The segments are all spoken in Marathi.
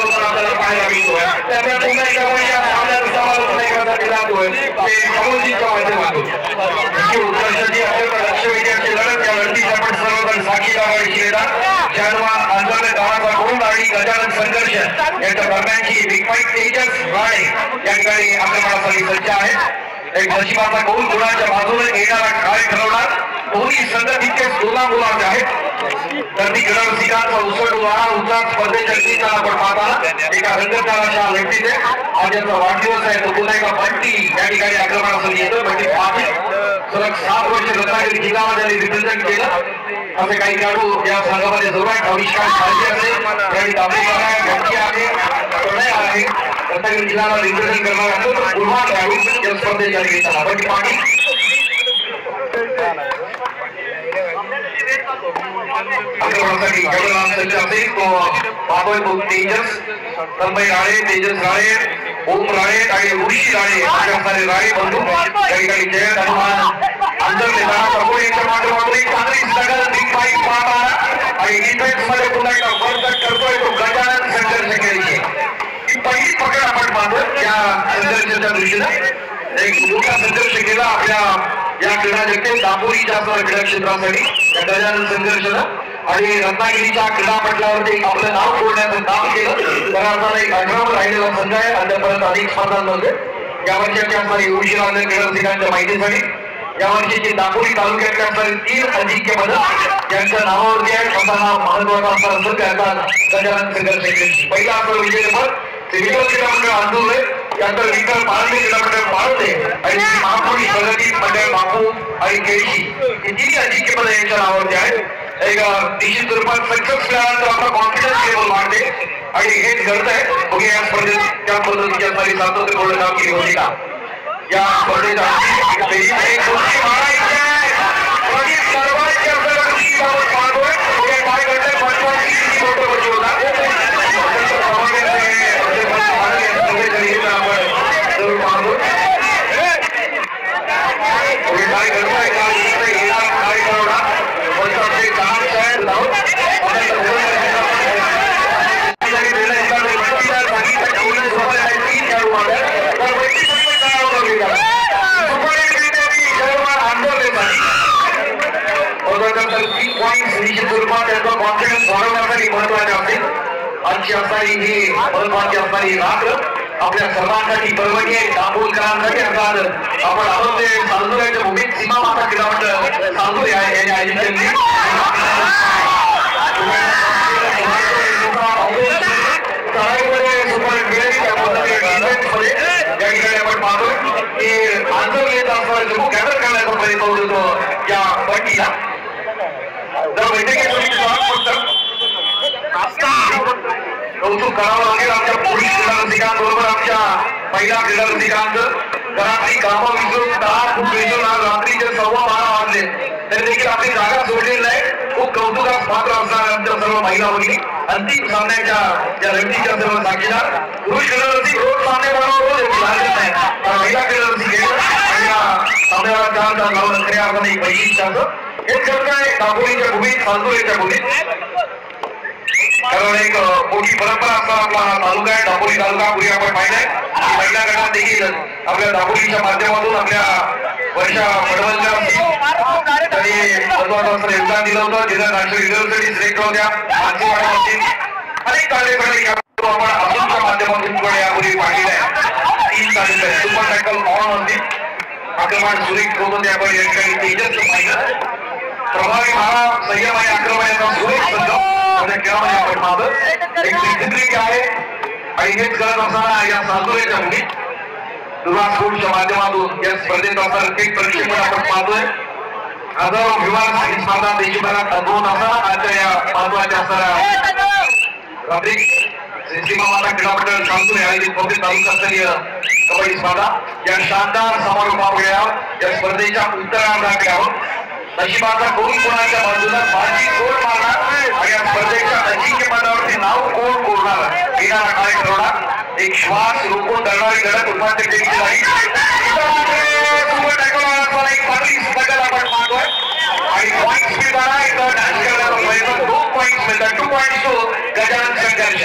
बरोबर आपल्याला पाहायला मिळतोय. त्यामुळे पुन्हा एकदा आपण या सामन्याचं समालोचन करण्यासाठी जातोय ते कमलजीच्या माध्यमातून ही उत्कर्षाची अत्यंत लक्षवेधी लढत. या लढतीची आपण सर्वजण साक्षीदार शिलेदार जानवान आंदोलन गावाचा गोंद आणि गजानन संघर्ष यांच्या दरम्यानची बिग फाईट तेजस राणे या ठिकाणी आक्रमणासाठी सज्ज आहे. एक नशिबाचा कौल गुणाच्या बाजूने येणारा काय ठरवणार. दोन्ही संघ तितकेच गुलाबुलाचे आहेत. तर ती क्रीडारसिकांचा उसळ वारा उच्चार स्पर्धेच्या टीमला आपण पाहताना एका रंगतदार अशा व्यक्तीचे आज यांचा वाढदिवस आहे. तो पुन्हा एका बंटी या ठिकाणी आक्रमणासाठी येतो. बंटी पाटील सलग 7 वर्ष रत्नागिरी जिल्ह्याला त्यांनी रिप्रेझेंट केलं. असे काही खेळाडू या संघामध्ये जरूर आहेत. अविष्कार सारखे असेल आणि दाभेकर आहे, बंटी आहे, प्रणय आहे. रत्नागिरी जिल्ह्याला रिप्रेझेंट करणारा गुणवान खेळाडू या स्पर्धेच्या घेताना बंटी पाटील आक्रमणासाठी गगननाथ सज्ज असेल. तो पाहतोय तो तेजस तन्मय राणे, तेजस राणे, ओम राणे आणि ऋषी राणे अशा सारे राणे बंधू या ठिकाणी जयंत हनुमान अंतर्गत प्रकोणीच्या माध्यमातून एक चांगली सगळं बिग फाईट पाहताना आणि डिफेन्स मध्ये पुन्हा एकदा वर्क करतोय तो गजानन संघर्ष खेळीची ही पहिली पकड आपण पाहतोय या संघर्षाच्या दृष्टीनं. एक मोठा संघर्ष केला आपल्या या क्रीडा जगते दापोलीच्या क्रीडा क्षेत्रासाठी या गजानन संघर्षानं आणि रत्नागिरीच्या क्रीडापटलावरती आपलं नाव जोडण्याचं काम केलं. त्या अर्थानं एक 18 राहिलेला संघ आहे. अद्यापर्यंत अनेक स्पर्धांमध्ये या वर्षाच्या असणारी उशिरा क्रीडारसिकांच्या माहितीसाठी या वर्षीची दापोली तालुक्यातल्या असणारी 3 अजिंक्यपद यांच्या नावावरती आहे. स्वतः महत्वाचा असणार असं त्याचा गजानन संघर्ष केली. पहिला असं विजयपद विठ्ठल क्रीडा मंडळ आंदोलन त्यानंतर विठ्ठल पारणे क्रीडा मंडळ पारणे आणि महापुरी प्रगती मंडळ बापू आणि केळशी ही 3 अजिंक्यपद यांच्या नावावरती आहेत. एक निश्चित स्वरूपात सक्सेस मिळाल्यानंतर आपला कॉन्फिडन्स लेवल वाढते आणि हेच घडत आहे. बघूया या स्पर्धेत त्या पद्धतीच्या सारी सातत्यपूर्ण कामगिरी होती का या स्पर्धेचा काय घडलंय कॉन्फिडन्स वाढवण्यासाठी महत्वाचे असतील. आजची असणारी ही महत्वाची असणारी रात्र आपल्या सर्वांसाठी पर्वणी आहे. दापोलकरांसाठी अर्थात आपण आहोत ते सालुऱ्याच्या भूमीत सीमा माता क्रीडा मंडळ सालुर यांनी आयोजित केली. या ठिकाणी आपण पाहतोय की आंदोलन असणारा कॅमेरा करण्याचा प्रयत्न होतो या बंटीला. कौतुक करावं लागेल आमच्या पोलीस क्रीडारसिकांबरोबर आमच्या महिला क्रीडारसिकांचं. घरातली कामं विसरून 10 फूट विसरून आज रात्रीचे 12:15 वाजले तरी देखील आपली जागा सोडलेली नाही. खूप कौतुकास पात्र असणार आमच्या सर्व महिला भगिनी अंतिम सामन्याच्या या लढतीच्या सर्व साक्षीदार. पुरुष क्रीडारसिक रोज सामने बनवतो लागत नाही पण महिला क्रीडारसिक आणि या सामन्याला 4 तास लावून खऱ्या अर्थाने एक वैशिष्ट्याचं हेच घडत आहे दापोलीच्या भूमीत सालुरेच्या भूमीत. कारण एक मोठी परंपरा असणार आपला हा तालुका आहे दापोली तालुका. पूर्वी आपण पाहिलंय महिला गटात देखील आपल्या दापोलीच्या माध्यमातून आपल्या वर्षा पडवलकर त्यांनी महत्वाचं योगदान दिलं होतं. जिल्हा राष्ट्रीय रिझर्व्हसाठी सिलेक्ट होत्या. अनेक कार्यक्रम आपण अजूनच्या माध्यमातून यापूर्वी पाहिलेलं आहे. 3 तारखेला सुपर टॅकल ऑन होती आक्रमण सुरेख होत होते. आपण या ठिकाणी तेजस पाहिलं प्रभावी महारा संयम आणि आक्रमणाचा सुरेख संघ खेळामध्ये आपण पाहतो एक डिसिप्लिन आहे आणि हेच करत असताना या सालुरेच्या भूमीत दुर्वा स्कूलच्या माध्यमातून या स्पर्धेत असणारं थेट प्रक्षेपण आपण पाहतोय. हजारो विवाह ही स्पर्धा देशभरात अनुभवत असताना आजच्या या महत्वाच्या असणाऱ्या रात्री सीमा माता क्रीडा मंडळ शांतूर आयोजित भव्य तालुकास्तरीय कबड्डी स्पर्धा या शानदार समारोपामुळे या स्पर्धेच्या उत्तरार्धाकडे आहोत. नशिबाचा कौल कोणाच्या बाजूला बाजी कोण मारणार आणि या स्पर्धेच्या अजिंक्यपदावरती नाव कोण कोरणार येणारा काय ठरवणार. एक श्वास रोखून धरणारी लढत उपांत्य फेरीची झाली. एक चांगली स्पर्धा आपण पाहतोय आणि पॉईंट्स मिळताना 2 पॉईंट्स मिळतात. 2 पॉईंट्स तो गजानन संघर्ष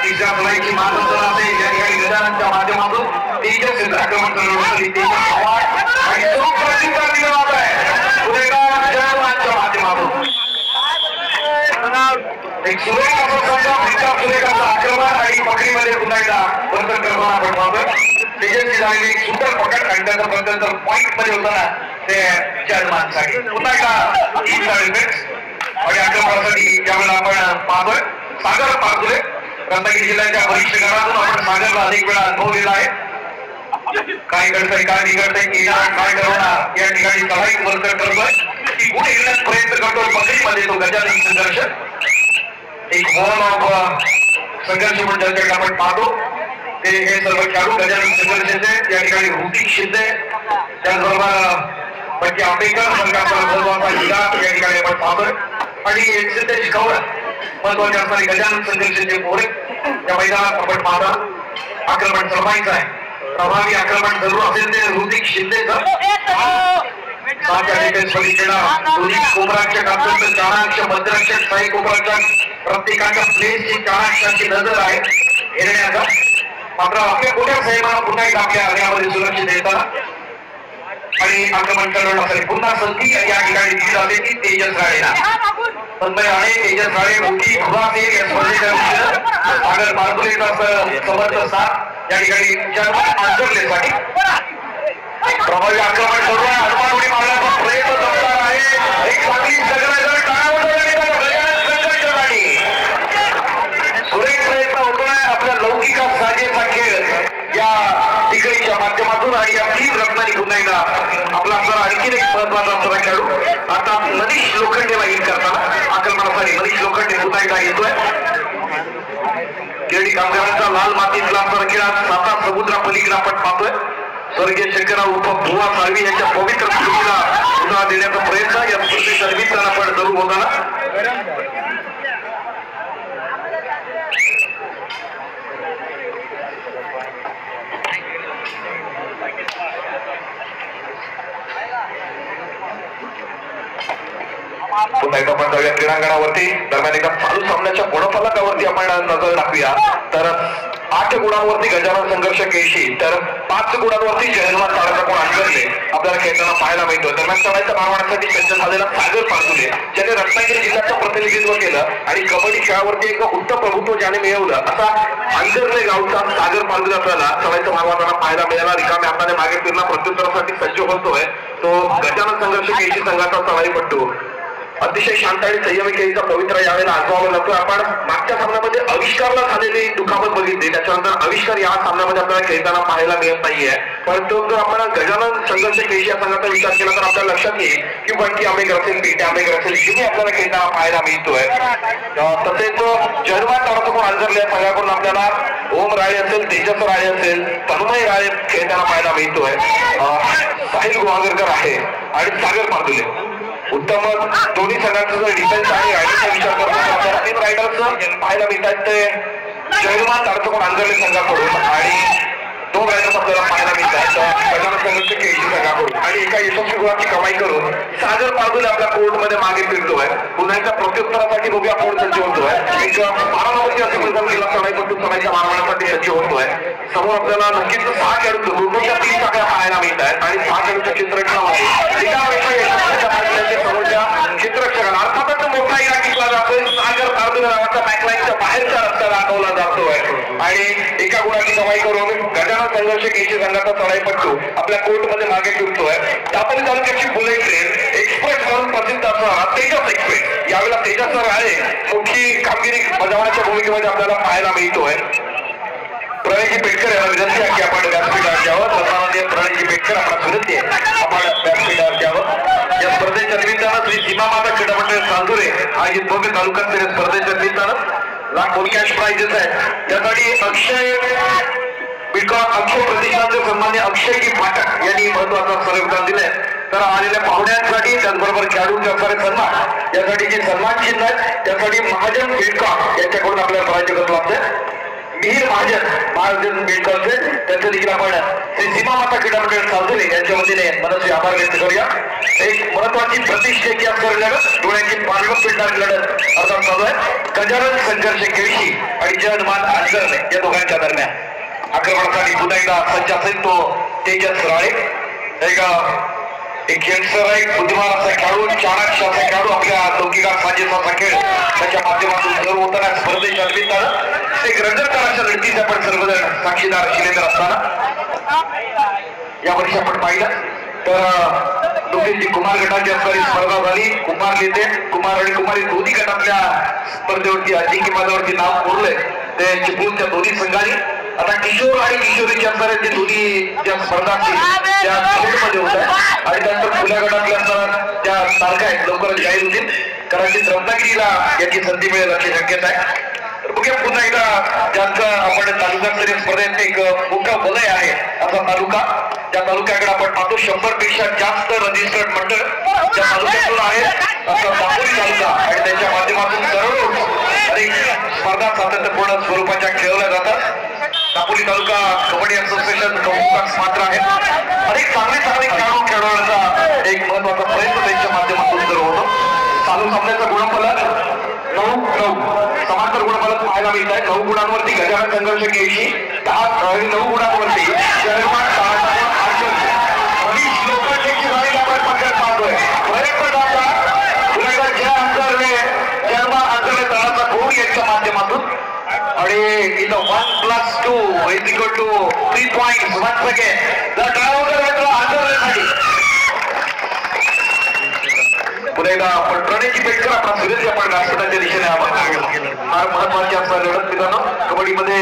तिसऱ्या फुलाईची मातंत्र असेल या ठिकाणी गजाननच्या माध्यमातून तेजस आक्रमण आणि प्रतिसाद दिला जात आहे पुणेकर जयमानच्या माध्यमातून एक सुरेख असं समजा सुरेखाचं आक्रमण आणि पकडीमध्ये पुन्हा एकदा वर्तन करताना आपण पाहतोय तेजसची झालेली एक सुंदर पकड आणि त्याचा बद्दल पॉइंट मध्ये होताना ते जयमानसाठी पुन्हा एकदा आणि आक्रमणासाठी ज्यावेळेला आपण पाहतोय सागर पाहतोय रत्नागिरी जिल्ह्याच्या वरिष्ठ गटातून आपण सागरला अनेक वेळा अनुभवलेला आहे काय घडतंय काय निघडतंय काय करवणार या ठिकाणी सहाय्य वर्तन करतोय की गुण येण्यास प्रयत्न करतोय पकडीमध्ये तो गजानन संघर्ष एक वॉल ऑफ संघर्ष म्हणून ज्यांच्याकडे आपण पाहतो ते हे सर्व खेळाडू गजानन संघर्षाचे या ठिकाणी ऋतिक शिंदे त्याचबरोबर म्हणजे आंबेडकर सरकारचा महत्वाचा जिल्हा या ठिकाणी आपण पाहतोय आणि सिद्धेश गौड महत्वाचे असणारे गजानन संघर्षाचे मोरे या मैदानात आपण पाहता आक्रमण सरमाईचं आहे प्रभावी आक्रमण जरूर असेल ते ऋतिक शिंदेचं कोपराक्षक असेल तर चाराक्ष मध्यरक्षक साई कोपराक्षक प्रत्येकाच्या प्लेसची चाराक्षाची नजर आहे येण्याचा मात्र आपल्या कुठल्या संयमाला पुन्हा एक आपल्या अर्ध्यामध्ये सुरक्षित येताना आणि आक्रमण करण्यासाठी पुन्हा संधी या ठिकाणी दिली जाते ती तेजस राणेला तन्मय राणे तेजस राणे मोठी असेल या स्पर्धेच्या सागर मार्गुलेचा समर्थ साथ या ठिकाणी आंदोलनासाठी प्रभावी आक्रमण करून हनुमान उडी मारण्याचा प्रयत्न करणार आहे एक चांगली सुरेख प्रयत्न होतोय आपल्या लौकिक साजेचा खेळ या तिकडीच्या माध्यमातून आणि या तीन रत्नांनी पुन्हा एकदा आपला असणारा आणखीन एक महत्वाचा असणारा खेळाडू आता मनीष लोखंडेला इन करताना आक्रमणासाठी मनीष लोखंडे पुन्हा एकदा येतोय केरडी कामगारांचा लाल मातीतला असणारा खेळ साता समुद्रा पलीकडे आपण पाहतोय स्वर्गीय शंकरराव उर्फ बुवा साळवी यांच्या पवित्र स्मृतीला पुन्हा देण्याचा प्रयत्न या स्पर्धेच्या निमित्तानं आपण जरूर होताना पुन्हा एकदा आपण जाऊया क्रीडांगणावरती दरम्यान एका चालू सामन्याच्या गुणफलकावरती आपण नजर टाकूया तर 8 गुणांवरती गजानन संघर्ष केशी तर 5 गुणांवरती जयलवान तारकाकोण अंगरले आपल्याला खेळताना पाहायला मिळतो दरम्यान चढाईच्या मारवाण्यासाठी सज्ज झालेला सागर पारदुले ज्याने रत्नागिरी जिल्ह्याचं प्रतिनिधित्व केलं आणि कबड्डी खेळावरती एक उत्तम प्रभुत्व ज्याने मिळवलं असा अंगरले गावचा सागर पारदुले आपल्याला चढाईच्या मारवाताना पाहायला मिळाला रिकाम्या हाताने मागे फिरला प्रत्युत्तरासाठी सज्ज होतोय तो गजानन संघर्ष केशी संघाचा चढाईपट्टू अतिशय शांत आणि संयमी खेळीचा पवित्र यावेळेला आजमावला जातो आपण मागच्या सामन्यामध्ये आविष्कारला झालेली दुखापत बघितली त्याच्यानंतर आविष्कार या सामन्यामध्ये आपल्याला खेळताना पाहायला मिळत नाहीये परंतु जर आपण गजानन संघर्ष केशी या संघाचा विचार केला तर आपल्या लक्षात येईल की बंटी आंबेकर असेल पीटे आंबेकर असेल जिने आपल्याला खेळताना पाहायला मिळतोय तसेच जयलवान तारकाकोण अंगरले या संघाकडून आपल्याला ओम राळे असेल तेजस राळे असेल तन्मय राळे खेळताना पाहायला मिळतोय साहिल गुहागरकर आहे आणि सागर पारदुले उत्तम दोन्ही संघांचा जर डिफेन्स आणि रायडरचा विचार करतो तीन रायडर्स पाहायला मिळतात ते जयलवान तारकाकोण अंगरले संघाकडून आणि 2 रायडर्स आपल्याला पाहायला मिळतात गजानन संघर्ष केशी संघाकडून आणि एका यशस्वी गुणाची कमाई करून सागर पारदुले आपल्या कोर्टमध्ये मागे फिरतोय पुन्हा एकदा प्रत्युत्तरासाठी बघूया कोण सज्ज होतोय एक 12 नंबरची असे प्रथम केला चढाईपट्टू चढाईच्या मारवाण्यासाठी सज्ज होतोय समोर आपल्याला नक्कीच 6 खेळाडू दोनच्या 3 शाखा पाहायला मिळत आहेत आणि 6 खेळाडूच्या चित्रक्षणामध्ये समोरच्या चित्रक्षकाला अर्थातच मोठा इरा टिकला जातोय सागर पारदुले नावाचा बॅकलाईनच्या बाहेरचा रस्ता दाखवला जातोय आणि एका गुणाची कमाई करून गजानन संघर्ष केशी संघाचा चढाईपट्टू आपल्या कोर्टमध्ये मागे फिरतोय दापोली तालुक्याची बुलेट ट्रेन एक्सप्रेस म्हणून प्रसिद्ध असणारा तेजस एक्सप्रेस यावेळेला तेजस राळे मोठी कामगिरी बजावण्याच्या भूमिकेमध्ये आपल्याला पाहायला मिळतोय प्रणयजी पेटकर यांना विनंती आहे की आपण व्यासपीठावर घ्यावं प्रधानमंत्री प्रणयजी पेटकर आपला विनंती आहे आपण व्यासपीठावर घ्यावं या स्पर्धेच्या निमित्तानं श्री सीमा माता क्रीडा मंडळ चांदुरे आयोजित भव्य तालुकास्तरीय स्पर्धेच्या निमित्तानं लाख कॅश प्राइजेस आहेत त्यासाठी अक्षय प्रतिष्ठानचे सन्मान्य अक्षयजी पाठक यांनी महत्वाचा सहयोगदान दिलंय तर आलेल्या पाहुण्यांसाठी त्याचबरोबर खेळाडूंचे असणारे सन्मान यासाठी जे सन्मान चिन्ह आहेत त्यासाठी महाजन बिडकॉन यांच्याकडून आपल्याला प्रायोजकत्व लागते मिहीर महाजन बेटकरचे त्यांचं देखील आपण श्री सीमा माता क्रीडा मंडळ सावजुले यांच्या वतीने मनसे आभार व्यक्त करूया. एक महत्वाची प्रतिष्ठेची असणारी लढत, डोळ्याची पारंगत पेटणारी लढत अर्थात चालू आहे. गजानन संघर्ष केळशी आणि जयहनुमान आंजरले या दोघांच्या दरम्यान आक्रमणासाठी पुन्हा एकदा सज्ज असेल तो तेजस राळे. एक यंगस्टर आहे, बुद्धिमान असा खेळाडू, चाणक्य असा खेळाडू, आपल्या लौकिकात साजेसा खेळ त्याच्या माध्यमातून सर्व होताना स्पर्धेच्या निमित्तानं एक रंजनकाराच्या लढतीचे आपण सर्वजण साक्षीदार शिलेंद्र असताना यावर्षी आपण पाहिलं तर दोघींची कुमार गटाची असणारी स्पर्धा झाली. कुमार नेते कुमार आणि कुमारी दोन्ही गटातल्या स्पर्धेवरती अजिंक्य पदावरती नाव कोरलंय ते चिपळूणच्या दोन्ही संघांनी. आता किशोर आणि किशोरीची असणाऱ्या जे दोन्ही ज्या स्पर्धा असतील त्या मध्ये होत आहे आणि त्यानंतर खुल्या गटातल्या असणाऱ्या ज्या तारखा आहेत लवकरच जाहीर होतील. कदाचित रत्नागिरीला याची संधी मिळेल अशी शक्यता आहे. तर बघूया पुन्हा एकदा ज्यांचं आपण तालुकास्तरीय स्पर्धेत एक मोठं वलय आहे असा तालुका, त्या तालुक्याकडे आपण पाहतो 100 पेक्षा जास्त रजिस्टर्ड मंडळ त्या तालुक्यातून आहे असं दापोली तालुका आणि त्याच्या माध्यमातून दररोज अनेक स्पर्धा सातत्यपूर्ण स्वरूपाच्या खेळवल्या जातात. दापोली तालुका कबड्डी असोसिएशन प्रमुख मात्र आहे. अनेक चांगले खेळाडू खेळवण्याचा एक महत्वाचा प्रयत्न त्यांच्या माध्यमातून सुरू होतो. चालू सामन्याचा गुणफलक 9-9 समांतर गुणफलक पाहायला मिळत आहे. 9 गुणांवरती गजानन संघर्ष केळशी, 9 गुणांवरती जयहनुमान माध्यमातून आणि इथं 1+2 = 3 points. once again the driver आंदोलनासाठी पुन्हा एकदा आपण प्रणयची पेटकर आपला सुरेश आपण राष्ट्रपतीच्या दिशेने फार महत्वाची असणार लढत मित्रांनो. कबड्डीमध्ये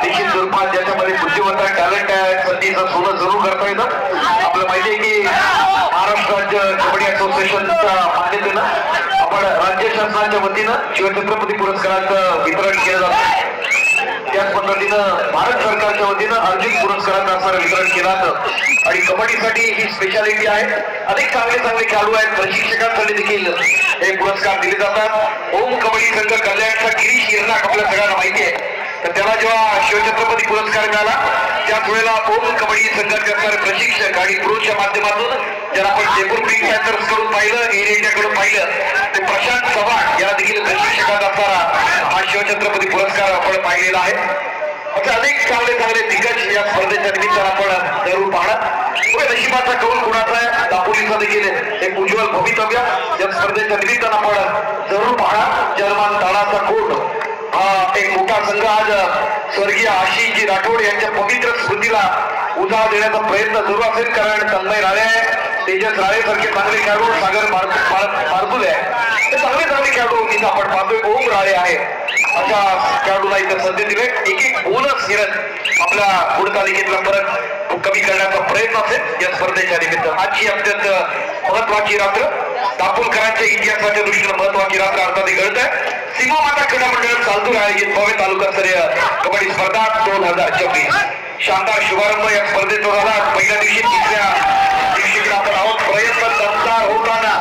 निश्चित स्वरूपात ज्याच्यामध्ये बुद्धिमत्ता टॅलेंट आहे संधीचं सोनं जरूर करता येतं. आपलं माहिती आहे की महाराष्ट्र राज्य कबड्डी असोसिएशनच्या मान्यतेनं आपण राज्य शासनाच्या वतीनं शिवछत्रपती पुरस्काराचं वितरण केलं जातं. त्याच पद्धतीनं भारत सरकारच्या वतीनं अर्जुन पुरस्काराचं असणारं वितरण केलं जातं आणि कबड्डीसाठी ही स्पेशालिटी आहे. अनेक चांगले खेळाडू आहेत, प्रशिक्षकांसाठी देखील हे पुरस्कार दिले जातात. ओम कबड्डी संघ कल्याणचा गिरीश हिरनाक आपल्या सगळ्यांना माहिती आहे. तर त्याला जेव्हा शिवछत्रपती पुरस्कार मिळाला त्याच वेळेला ओम कबड्डी संघाचे असणारे प्रशिक्षक आणि प्रोच्या माध्यमातून ज्याला आपण जयपूर प्रिंट सेंटर्स कडून पाहिलं, एअर इंडियाकडून पाहिलं ते प्रशांत चव्हाण याला देखील प्रशिक्षकात असणारा हा शिवछत्रपती पुरस्कार आपण पाहिलेला आहे. असे अनेक चांगले दिग्गज या स्पर्धेच्या निमित्तानं आपण जरूर पाहणार. नशिबाचा कौल कुणाचा आहे, दापोलीचा देखील एक उज्ज्वल भवितव्य या स्पर्धेच्या निमित्तानं आपण जरूर पाहणार. जर्मन ताणाचा कोट हा एक मोठा संघ आज स्वर्गीय आशिषजी राठोड यांच्या पवित्र स्मृतीला उजाळा देण्याचा प्रयत्न जरूर असेल. कारण तन्मय राळे, तेजस राळे सारखे चांगले खेळाडू, सागर मारदुले आहे, चांगले खेळाडू इथं आपण पाहतोय. ओम राळे आहे, अशा खेळाडूला इथं संधी दिले. एक बोनस घेत आपल्या गुण तालिकेतला फरक कमी करण्याचा प्रयत्न असेल या स्पर्धेच्या निमित्त. आजची अत्यंत महत्वाची रात्र, दापोलकरांच्या इतिहासाच्या दृष्टीनं महत्वाची रात्र अर्थात घडत आहे. सीमा माता क्रीडा मंडळ चालतूर आयोजित भव्य तालुकास्तरीय कबड्डी स्पर्धा 2024 शानदार शुभारंभ या स्पर्धेचा झाला. पहिल्या दिवशी तिसऱ्या दिवशी आपण आहोत. प्रयत्न दमदार होताना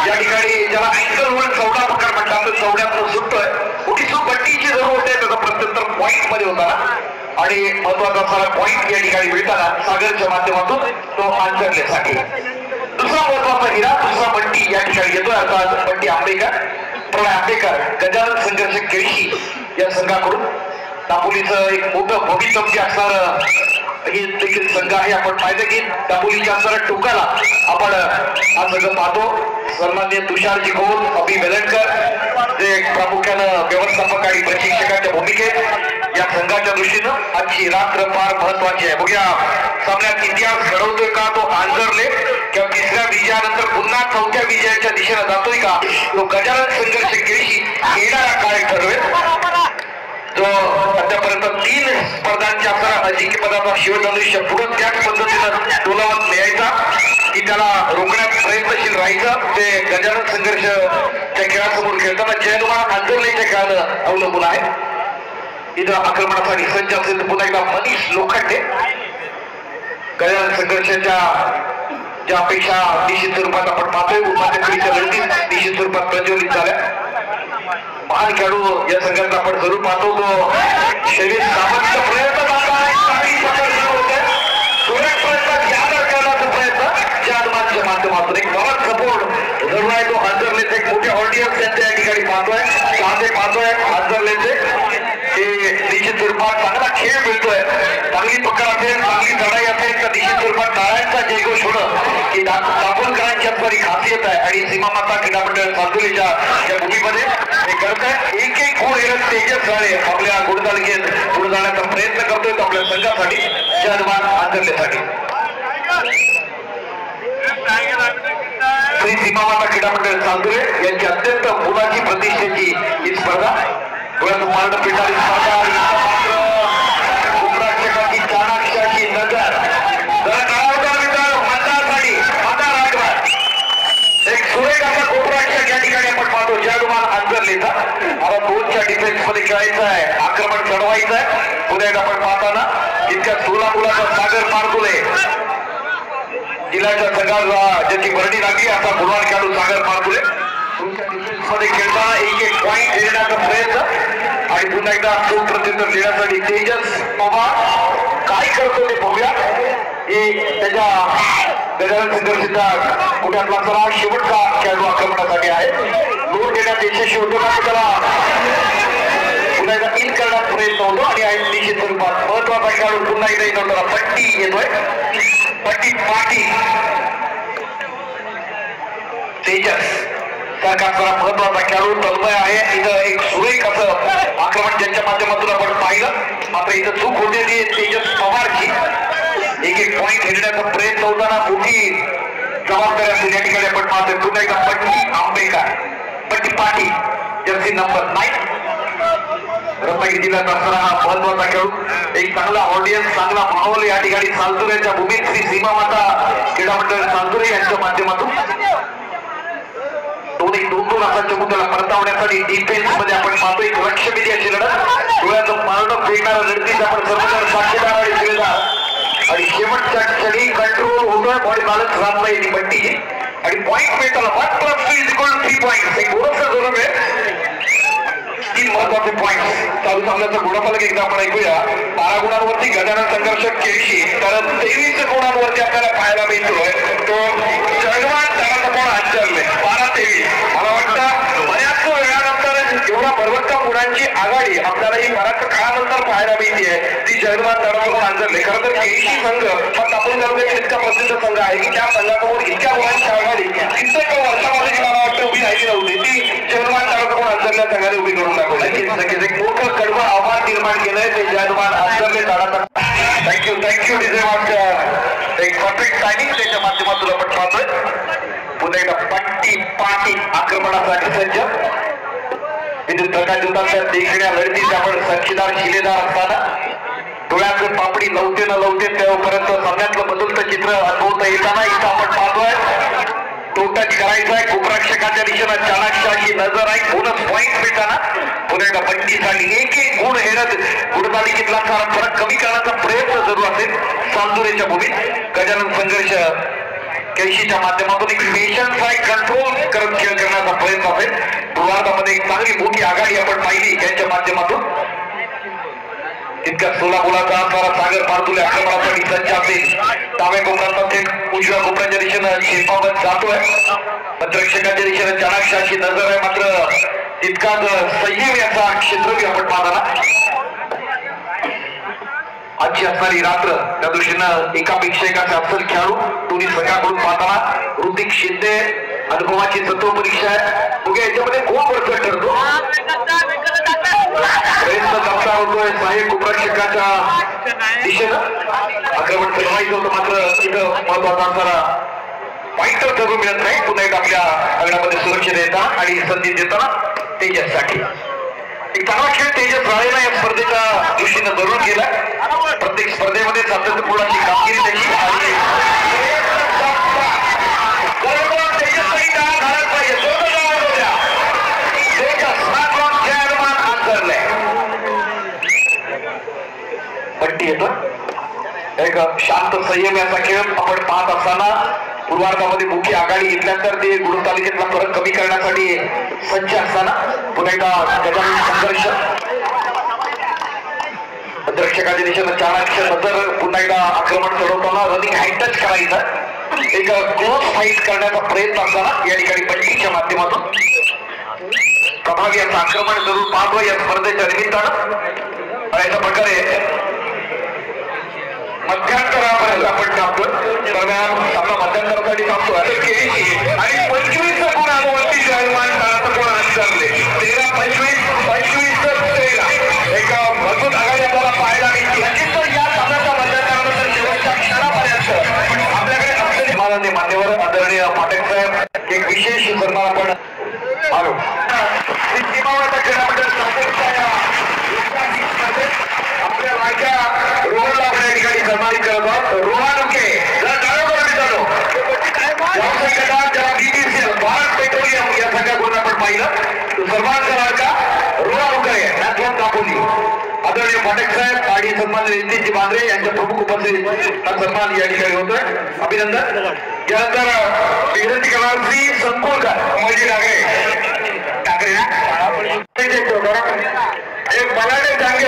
या ठिकाणी ज्याला अँकल होऊन चौडा प्रकार म्हणतात तर चौड्यातून सुटतोय. मोठी सुटबट्टीची जरूर होते त्याचा प्रत्युत्तर पॉईंट मध्ये होताना आणि महत्वाचा असणारा पॉईंट या ठिकाणी मिळताना सागरच्या माध्यमातून तो आंचरण्यासाठी. दुसरा महत्वाचा हिरा, दुसरा बंटी या ठिकाणी येतोय. अर्थात बंटी आंबेकर, प्रणय आंबेकर गजानन संघर्ष केळशी या संघाकडून. दापोलीचं एक मोठं भवितव्य असणार हे देखील संघ आहे. आपण पाहिलं की दापोलीच्या असणाऱ्या टोकाला आपण हा संघ पाहतो. सन्माननीय तुषारजी खोल, अभि वेलणकर जे प्रामुख्यानं व्यवस्थापक आणि प्रशिक्षकाच्या भूमिकेत या संघाच्या दृष्टीनं आजची रात्र फार महत्वाची आहे. बघूया सामन्यात इतिहास घडवतोय का तो आंजरले, किंवा तिसऱ्या विजयानंतर पुन्हा चौथ्या विजयाच्या दिशेने जातोय का तो गजानन संघर्ष केळशी येणारा काळ ठरवेल. जो आतापर्यंत 3 स्पर्धांच्या असणारा अजिंक्यपदाचा शिवधनुष्य पुढे त्याच पद्धतीनं डोलावत न्यायचा की त्याला रोखण्यात प्रयत्नशील राहायचं. ते गजानन संघर्षच्या खेळासमोर खेळताना जयहनुमान आंदोलनाच्या खेळानं अवलंबून आहे. इथं आक्रमणासाठी सज्ज असेल तर पुन्हा एकदा मनीष लोखंडे. गजानन संघर्षाच्या ज्या अपेक्षा निश्चित स्वरूपात आपण पाहतोय उपाध्यक्षाच्या लढतीत निश्चित स्वरूपात प्रज्वलित झाल्या. महान खेळाडू या संघात आपण जरूर पाहतो तो शरीर सामर्थ्य प्रयत्न करत आहे माध्यमातून एक बराच सपोर्ट जरूर आहे तो अंतरलेचे एक मोठे ऑडियन्स त्यांच्या या ठिकाणी पाहतोय अंतरलेचे हे निश्चित स्वरूपात चांगला खेळ मिळतोय चांगली पकड असेल चांगली लढाई असेल तर निश्चित स्वरूपात टाळ्यांचा जयघोष होणं ही दापोलकरांच्या बरी खासियत आहे आणि सीमा माता क्रीडा मंडळ चांदोलीच्या या भूमीमध्ये हे करत आहे एक गुण येणं तेजस झाले आपल्या गुणतालिकेत पुढे जाण्याचा प्रयत्न करतोय तो आपल्या संघासाठी जयमान अंतरलेसाठी श्री सीमा माता क्रीडा मंडळ चांदोले यांची अत्यंत मुलाची प्रतिष्ठेची ही स्पर्धा पिठारी उपराष्ट्रपती चाणाक्षाची नजर एक सुरेख असा कोपराक्षक या ठिकाणी आपण पाहतो जयमान अंतरलेचा आता 2च्या डिफेन्स मध्ये खेळायचं आहे आक्रमण चढवायचं आहे पुढे आपण पाहताना इतक्या सोलापुराचा सागर पारकुले जिल्ह्याच्या संघाला ज्याची भरणी लागली असा गुणवान खेळाडू सागर पारकुले मध्ये खेळताना एक पॉइंट देण्याचा प्रयत्न आणि पुन्हा एकदा तो प्रत्युत्तर देण्यासाठी तेजस पवार काय करतो ते बघूया हे त्याच्या गजानन संघर्षाचा पुण्यातला सरा शेवटचा खेळाडू आक्रमणासाठी आहे लोड देण्यात यशस्वी होतो का त्याला पुन्हा एकदा इन करण्याचा प्रयत्न होतो आणि निश्चित स्वरूपात महत्वाचा खेळाडू पुन्हा एकदा येतो त्याला पट्टी येतोय पट्टी पाटी तेजस सरकारचा महत्वाचा खेळाडू तन्मय आहे इथं एक सुरेख असं आक्रमण ज्यांच्या माध्यमातून आपण पाहिलं मात्र इथं चूक होते ती तेजस पवारची एक पॉइंट घेण्याचा प्रयत्न होताना मोठी जबाबदारी असेल या ठिकाणी आपण पाहतोय पुन्हा एकदा पट्टी आंबेकर पट्टी पाटी जर्सी नंबर 9 रत्नागिरी जिल्ह्यात असणारा हा महत्वाचा खेळाडू एक चांगला ऑडियन्स चांगला माहोल या ठिकाणी चांदोऱ्याच्या भूमीत श्री सीमा माता क्रीडा मंडळ चांदोरे यांच्या माध्यमातून दोन असाच्या मुद्द्याला परतावण्यासाठी डिफेन्स मध्ये आपण पाहतो एक लक्षवेधी अशी लढत डोळ्याचं पारडं फेकणारा लढतीत आपण सर्वजण साक्षीदार आणि शिलेदार आणि शेवटच्या क्षणी कंट्रोल होतोय बॉडी बॅलन्स राहत नाही ती पट्टी आणि पॉईंट मिळताना 1+3 पॉईंट एक गोरखचा जोर आहे 3 महत्वाचे पॉईंट चालू सामन्याचा गुणफलक एकदा आपण ऐकूया 12 गुणांवरती गजानन संघर्ष केळशी तर 23 गुणांवरती आपल्याला पाहायला मिळतोय तो जयमान त्याला कोण अंतरले 12-23 मला वाटतं बऱ्याच वेळानंतर एवढा भरवत्ता गुणांची आघाडी आपल्याला ही बऱ्याच काळानंतर पाहायला मिळते ती जयमान त्याला कोण अंतरले खरं तर केळशी संघ हा दापोली तालुक्यातील इतका प्रसिद्ध संघ आहे की त्या संघासमोर इतक्या गुणांची आघाडी कित्येक वर्षामध्ये मला वाटतं उभी राहिली नव्हती ती जयमान त्याला कोण अंतरल्या संघाने उभी करून एक मोठं कडवं आव्हान निर्माण केलंय ते जयमान अंतरले ताडा थँक्यू एक परफेक्ट टायमिंग त्याच्या माध्यमातून आपण पाहतोय पुन्हा एकदा पट्टी पाटी आक्रमणासाठी सज्ज विद्युत प्रकाश युद्धाच्या देखण्या लढतीत आपण साक्षीदार शिलेदार असताना डोळ्याचं पापडी लवते न लवते तेव्हापर्यंत सामन्यातलं बदलतं चित्र अनुभवता येताना इथं आपण पाहतोय टोटच करायचं आहे कुपरक्षकाच्या दिशेनं चाणाक्षाची नजर आहे बोनस पॉईंट मिळताना पुन्हा एकदा पट्टीसाठी एक गुण हेरत गुणतालिकेतला फरक कमी करण्याचा प्रयत्न जरूर असेल चांदोरेच्या भूमीत गजानन संघर्ष केळशीच्या माध्यमातून एक पेशन्स आहे कंट्रोल करत खेळ करण्याचा प्रयत्न असेल पूर्वार्धामध्ये एक चांगली मोठी आघाडी आपण पाहिली यांच्या माध्यमातून इतक्या सोलापुराचा असणारा सागर पारतुले आक्रमणासाठी सज्ज असेल डाव्या कोपऱ्यात थेट उजव्या कोपऱ्याच्या दिशेनं शेपावत जातोय रक्षकाच्या दिशेनं चाणाक्षाची नजर आहे मात्र तितकाच संयम याचा क्षेत्रही आपण पाहताना आजची असणारी रात्र त्या दृष्टीनं एकापेक्षा एक असे अफसल खेळाडू दोन्ही संघाकडून पाहताना ऋतिक शिंदे अनुभवाची तत्व परीक्षा आहे बघूया याच्यामध्ये कोण बळकट ठरतो प्रयत्न करता होतोय साहेब कुपरक्षकाच्या दिशेनं आक्रमण करवायचं होतं मात्र तिथं महत्वाचा असणारा पॉइंटर ठरू मिळत नाही पुन्हा एक आपल्या अंगणामध्ये सुरक्षित येताना आणि संधी देताना तेजससाठी एक चांगला खेळ तेजस राहिला या स्पर्धेच्या दृष्टीनं जरूर गेला प्रत्येक स्पर्धेमध्ये सातत्यपूर्णाची कामगिरी त्याची पट्टी येतो एक शांत संयम याचा खेळ आपण पाहत असताना पूर्वार्धामध्ये मुख्य आघाडी घेतल्यानंतर ते गुणतालिकेतला फरक कमी करण्यासाठी सज्ज असताना पुन्हा एकदा गजानन संघर्ष रक्षकाच्या दिशेनं चाणाक्ष नंतर पुन्हा एकदा आक्रमण चढवताना रनिंग हाय टच करायचं एक क्लोज फाईट करण्याचा प्रयत्न असताना या ठिकाणी पंचीच्या माध्यमातून प्रभावी याचं आक्रमण जरूर पाहतो या स्पर्धेच्या निमित्तानं. अशा प्रकारे मध्यांतरापर्यंत आपण थांबतो. दरम्यान आपला मध्यांतरासाठी थांबतो आणि 25 गुण अनुवंती जयमान कोण अंतरले 13-25 एका मजबूत आघाडी आपल्याला पाहायला मिळते. तर या सामन्याच्या मध्यांतरानंतर शेवटच्या क्षणापर्यंत आपल्याकडे असलेले मान्यवर आदरणीय पाटेल साहेब एक विशेष सन्मान आपण आलो. आपल्या माझ्या रोहनला आपण या ठिकाणी सन्मानित करत आहोत. रोहानुके ज्याला बीबीसीएल भारत पेट्रोलियम या संघाकडून आपण पाहिलं सर्वांचा लाडका रोहानुके नाथवान दापोली आदरणीय पाटेल साहेब आणि सन्मान्य रणजितजी बांद्रे यांच्या प्रमुख उपस्थितीत हा सन्मान या ठिकाणी होतोय. अभिनंदन. यानंतर विनंती करणार श्री संकुलकर मजी ठाकरे एक मलाडे संघ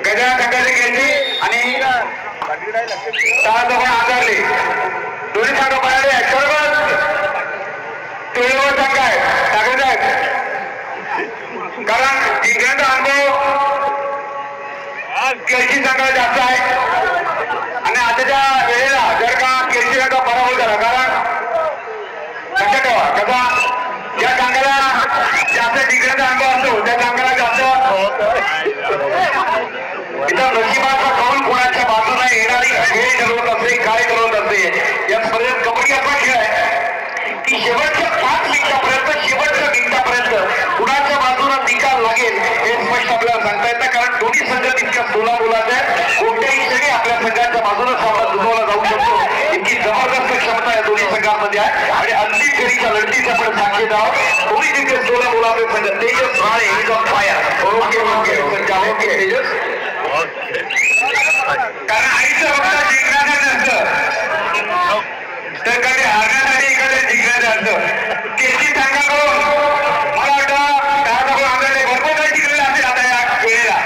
गजा संघाची घेतली आणि आकारली. दोन्ही संघ मलाडे आहेत बरोबर. तुळेवर संघ आहे ठाकरे साहेब कारण जिंकण्याचा अनुभव केळशी संघाला जास्त आहे आणि आताच्या वेळेला जर का केळशी संघ पराभव झाला कारण लक्षात ठेवा कसा ज्या संघाला जास्त जिंकण्याचा अनुभव असतो त्या संघाला जास्त इथं नशिबाचा कौल कोणाच्या बाजूने येणारी खेळ ठरवत असते काय ठरवत असते. या स्पर्धेत कबड्डी असा खेळ आहे की शेवटच्या 5 मिनिटापर्यंत कुणाच्या बाजूला निकाल लागेल हे स्पष्ट आपल्याला सांगता येतं कारण दोन्ही संघ तितक्या 16 मुलाचे कोणत्याही क्षणी आपल्या संघाच्या बाजूने सामना जुळवला जाऊ शकतो. इतकी जबरदस्त क्षमता या दोन्ही संघांमध्ये आहे आणि अंतिम फेरीच्या लढतीचे आपण साक्षीदार आहोत. दोन्ही तितके 16 मुलाचे संघ Tejas Rane is on fire. Okay Tejas कारण आईचं फक्त जिंकण्याचं नसतं तर कधी हारण्यासाठी इकडे जिंकण्याचं असतं. केसी संघाकडून मला वाटतं आपल्याला भरपूर काही जिंकलेलं असेल आता या वेळेला.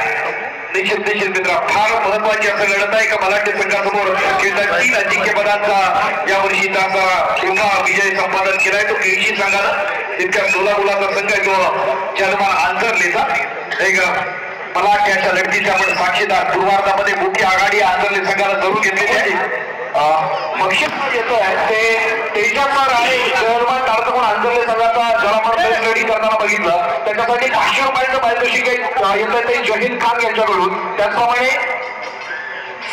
निश्चित मित्र फार महत्वाची असं लढत आहे का मराठी संघासमोर खेळता 3 अजिंक्यपदांचा यावर्षी त्याचा पुन्हा विजय संपादन केलाय तो केसी संघानं. इतक्या 16 मुलाचा संघ आहे तो जन्मान आंतरलेचा एक मलाट्याच्या लढतीचे आपण साक्षीदार. पूर्वार्धामध्ये मोठी आघाडी आंतरले संघाला जरूर घेतलेली आहे. बक्षीस येतोय ते तेजाचा राणे जर्मन तारतून आंतरले संघाचा ज्याला आपण लढी करताना बघितलं त्याच्यासाठी 500 रुपयाचं पारितोषिक येत ते जहीद खान यांच्याकडून. त्याचप्रमाणे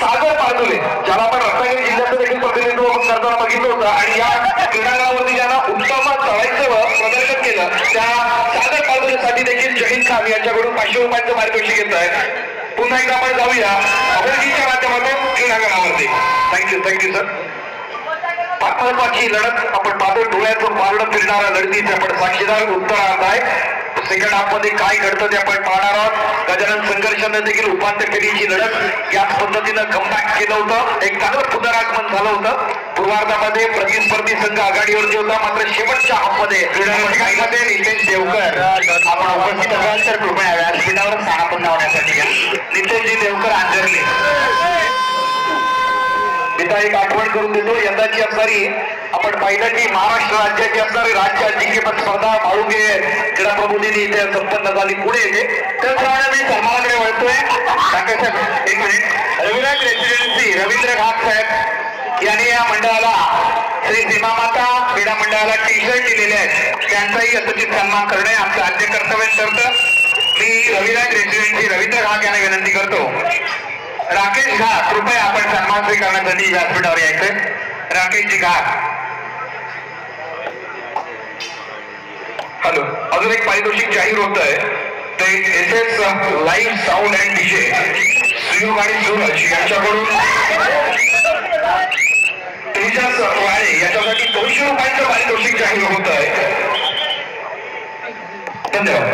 सागर पारदुले ज्याला आपण रत्नागिरी जिल्ह्याचं देखील प्रतिनिधित्व करताना बघितलं होतं आणि या क्रीडांगणावरती ज्यांना उत्तम चढाईचं प्रदर्शन केलं त्या सागर पारदुलेसाठी देखील जहीद खान यांच्याकडून 500 रुपयाचं पारितोषिक येत आहे. पुन्हा एकदा आपण जाऊया अभयजीच्या माध्यमातून क्रीडांगणावरती. Thank you sir. फार महत्वाची लढत आपण पाहतो. डोळ्यातून पारडं फिरणाऱ्या लढतीचे आपण साक्षीदार. उत्तरार्ध आहे सेकंड हाफ मध्ये काय घडतं ते आपण पाहणार आहोत. गजानन संघर्षाने देखील उपांत्य फेरीची लढत याच पद्धतीनं कमबॅक केलं होतं. एक चांगलं पुनरागमन झालं होतं. पूर्वार्धामध्ये प्रतिस्पर्धी संघ आघाडीवरती होता मात्र शेवटच्या हाफ मध्ये नितेश देवकर आपण उपस्थित असाल तर कृपया व्यासपीठावर स्थानापन्न होण्यासाठी घ्या. नितेशजी देवकर आंजरले इथं एक आठवण करून देतो. यंदाची असणारी आपण पाहिलं की महाराष्ट्र राज्याची असणारी राज्य अजिंक्यपद स्पर्धा माळुंगे क्रीडा प्रबोधिनी इथे संपन्न झाली पुणे येथे. त्याचप्रमाणे मी सन्मानाकडे वळतोय. एक मिनिट. रविराज रेसिडेन्सी रवींद्र घाट साहेब यांनी या मंडळाला श्री सीमामाता क्रीडा मंडळाला टी-शर्ट दिलेले आहेत. त्यांचाही यथोचित सन्मान करणे आमचं आद्य कर्तव्य ठरतं. मी रविराज रेसिडेन्सी रवींद्र घाट यांना विनंती करतो. राकेश घाट कृपया आपण सन्मान स्वीकारण्यासाठी व्यासपीठावर यायचंय. राकेशजी घाट. हॅलो. अजून एक पारितोषिक जाहीर होत आहे ते SS live sound and DJ Suyog आणि सूरज यांच्याकडून तेजस राणे याच्यासाठी 200 रुपयांचं पारितोषिक जाहीर होत आहे. धन्यवाद.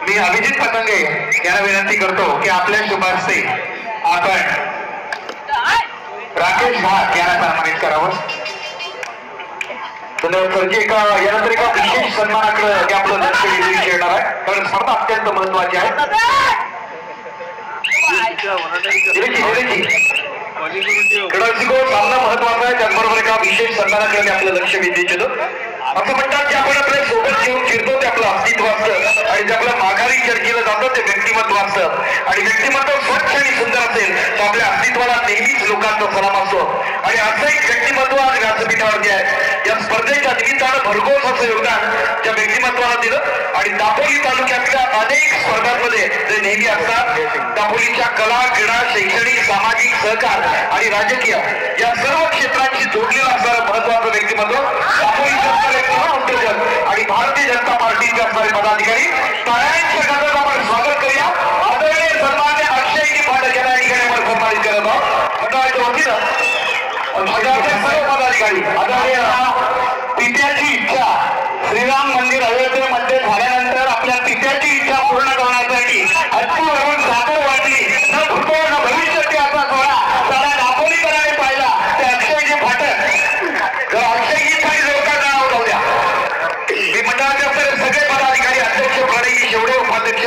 मी अभिजित पतंगे यांना विनंती करतो की आपल्या शुभ हस्ते आपण राकेश भाट यांना सन्मानित करावं. धन्यवाद. यानंतर एका विशेष सन्मानाकडे आपलं लक्ष वेधून येणार आहे, कारण स्पर्धा अत्यंत महत्वाची आहे. सामना महत्वाचा आहे, त्याचबरोबर एका विशेष सन्मानाकडे आपलं लक्ष वेधून येतं. असं म्हणतात की आपण आपल्या सोबत घेऊन फिरतो ते आपलं अस्तित्व असतं, आणि जे आपल्या माघारी चर्चेलं जातं ते व्यक्तिमत्व असतं. आणि व्यक्तिमत्व स्वच्छ आणि सुंदर असेल तर आपल्या अस्तित्वाला नेहमीच लोकांचा सलाम असतो. आणि असं एक व्यक्तिमत्व आज व्यासपीठावरती आहे. या स्पर्धेच्या निमित्तानं भरघोस असं योगदान त्या व्यक्तिमत्वाला दिलं. आणि दापोली तालुक्यातल्या अनेक स्पर्धांमध्ये ते नेहमी असतात. दापोलीच्या कला, क्रीडा, शैक्षणिक, सामाजिक, सहकार आणि राजकीय या सर्व क्षेत्रांशी जोडलेलं असणारं महत्वाचं व्यक्तिमत्व दापोलीचं उद्योजक आणि भारतीय जनता पार्टीचे असणारे पदाधिकारी. टाळ्यांच्या गजरात आपण स्वागत करूया. आदरणीय सन्मान्य अक्षयजी पाटील यांना या ठिकाणी आपण सन्मानित करत आहोत. मंडळाच्या वतीनं सर्व पदाधिकारी. आदरणीय पित्याची इच्छा श्रीराम मंदिर अयोध्येमध्ये झाल्यानंतर आपल्या पित्याची इच्छा पूर्ण करण्यासाठी अच्युवरून साखर वाटली न भूतो न भविष्यती असा सोहळा सारा दापोलीकरांनी पाहिला. ते अक्षयजी फाटक अक्षयजी खाली लोकांना नाव जाऊ द्या. मी मंडळाचे सगळे पदाधिकारी, अध्यक्ष प्रणयजी शेवडे, उपाध्यक्ष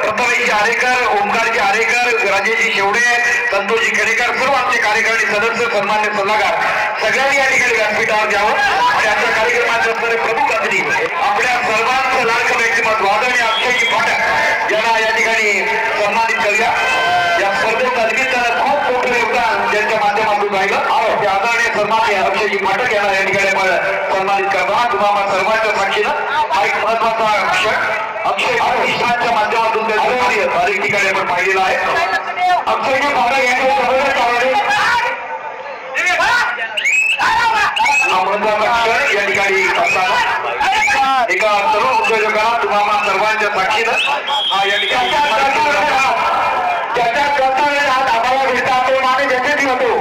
प्रथमेशजी आरेकर, ओमकारजी आरेकर, राजेशजी शेवडे, संतोषजी खेडेकर, सर्व आमचे कार्यकारिणी सदस्य, सन्मान्य सल्लागार सगळ्यांनी या ठिकाणी व्यासपीठावर द्यावं. आणि आजच्या कार्यक्रमाचे असणारे प्रमुख अतिथी आपल्या सर्वांचं लाडकं व्यक्तिमत्व आदरणीय अक्षयजी फाटक यांना या ठिकाणी सन्मानित करूया. या स्पर्धेच्या निमित्तानं खूप मोठं योगदान ज्यांच्या माध्यमातून राहिलं ते आदरणीय सन्मान्य अक्षयजी फाटक यांना या ठिकाणी आपण सन्मानित करणार. तुम्हाला सर्वांच्या साक्षीनं हा एक महत्वाचा क्षण अक्षय प्रतिष्ठानच्या माध्यमातून त्यांचं अनेक ठिकाणी आपण पाहिलेलं आहे. अक्षयजी फाटक यांच्या या ठिकाणी असताना एका तरुण उद्योजकाला तुम्हाला सर्वांच्या साक्षीनं या ठिकाणी ज्याच्या कर्तव्य हात आम्हाला घेता तो माने व्यक्ती होतो,